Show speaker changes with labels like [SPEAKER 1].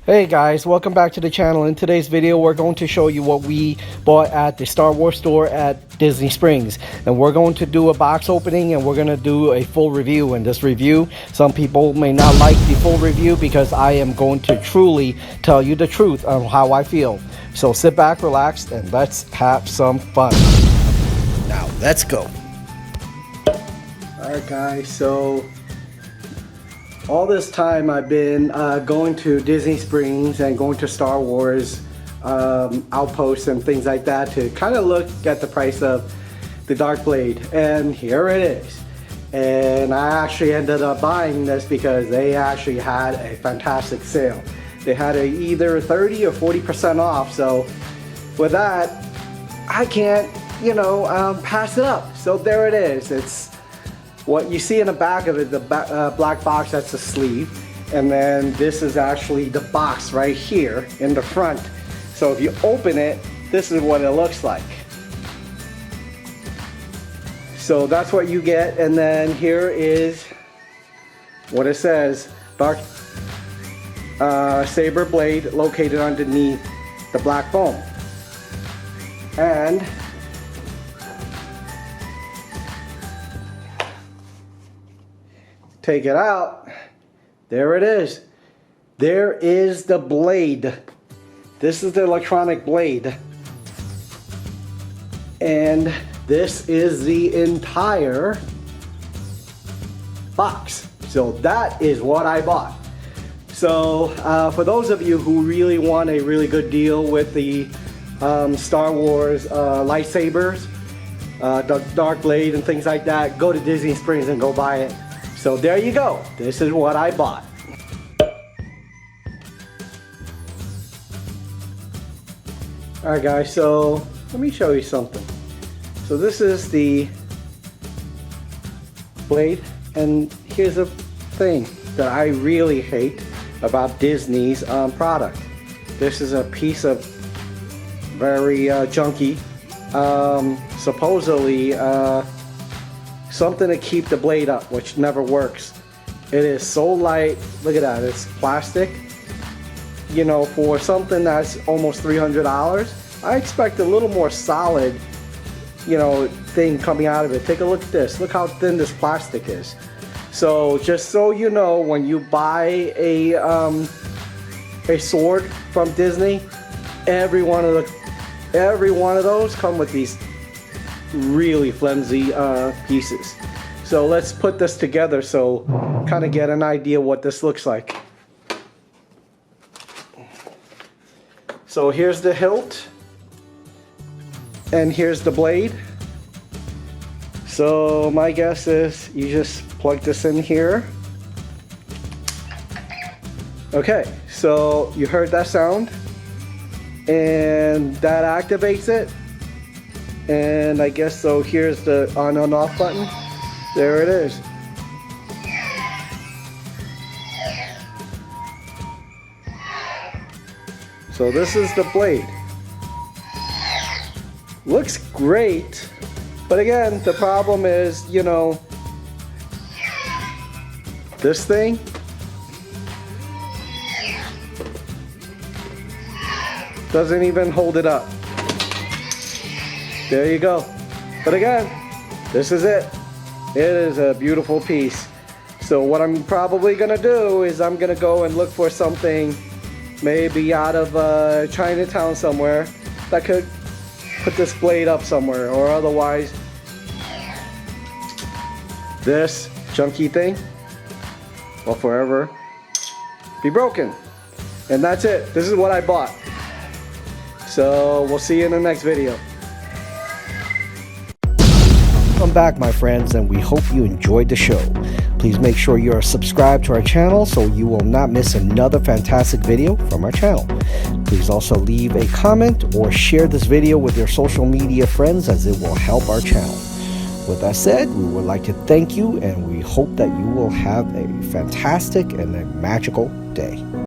[SPEAKER 1] Hey guys, welcome back to the channel. In today's video we're going to show you what we bought at the Star Wars store at Disney Springs, and we're going to do a box opening and we're going to do a full review. In this review, some people may not like the full review because I am going to truly tell you the truth on how I feel. So sit back, relax, and let's have some fun. Now let's go. Alright guys, so all this time I've been going to Disney Springs and going to Star Wars outposts and things like that to kind of look at the price of the Dark Blade, and here it is. And I actually ended up buying this because they actually had a fantastic sale. They had either 30 or 40% off, so with that I can't, pass it up. So there it is. It's what you see in the back of it, the black box, that's the sleeve. And then this is actually the box right here in the front. So if you open it, this is what it looks like. So that's what you get. And then here is what it says: Darksaber blade located underneath the black foam. And take it out, there it is. There is the blade. This is the electronic blade. And this is the entire box. So that is what I bought. So for those of you who really want a really good deal with the Star Wars lightsabers, the Dark Blade and things like that, go to Disney Springs and go buy it. So there you go. This is what I bought. Alright guys, so let me show you something. So this is the blade, and here's a thing that I really hate about Disney's product. This is a piece of very junky, supposedly something to keep the blade up, which never works. It is so light. Look at that. It's plastic. For something that's almost $300, I expect a little more solid, thing coming out of it. Take a look at this. Look how thin this plastic is. So just so you know, when you buy a sword from Disney, every one of those come with these really flimsy pieces. So let's put this together so kind of get an idea what this looks like. So here's the hilt and here's the blade. So my guess is you just plug this in here. Okay, so you heard that sound, and that activates it. And I guess so, here's the on and off button. There it is. So this is the blade. Looks great, but again, the problem is, this thing doesn't even hold it up. There you go. But again, this is it. It is a beautiful piece. So what I'm probably gonna do is I'm gonna go and look for something maybe out of Chinatown somewhere that could put this blade up somewhere, or otherwise this junky thing will forever be broken. And that's it. This is what I bought. So we'll see you in the next video. Welcome back, my friends, and we hope you enjoyed the show. Please make sure you are subscribed to our channel so you will not miss another fantastic video from our channel. Please also leave a comment or share this video with your social media friends, as it will help our channel. With that said, we would like to thank you, and we hope that you will have a fantastic and a magical day.